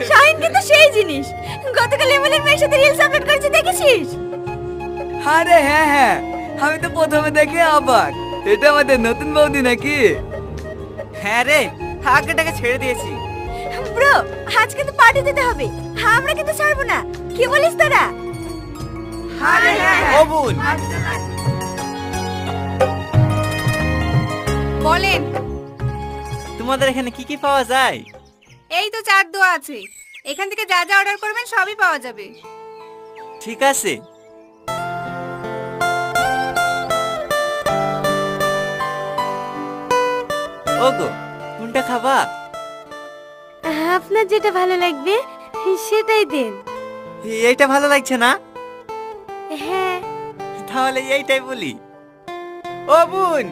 শাহিন কিন্তু সেই জিনিস, গতকাল এমএলএর মেয়ের সাথে রিলস আপলোড করেছে, দেখেছিস? আরে হ্যাঁ হ্যাঁ, আমি তো প্রথমে দেখে অবাক, এটা আমাদের নতুন বৌদি নাকি? হ্যাঁ রে, আগেটাকে ছেড়ে দিয়েছি। ব্রো, আজকে তো পার্টি দিতে হবে, আমরা কিন্তু ছাড়বো না, কি বলিস তোরা? ও বোন, বলেন। তোমাদের এখানে কি কি পাওয়া যায়? এই তো চাট দোয়া আছে, এখান থেকে যা যা অর্ডার করবেন সবই পাওয়া যাবে। ঠিক আছে। ওগো, কোনটা খাবা? আপনার যেটা ভালো লাগবে সেটাই দেন। এইটা ভালো লাগছে না? হ্যাঁ। তাহলে এইটাই বলি। ও বোন,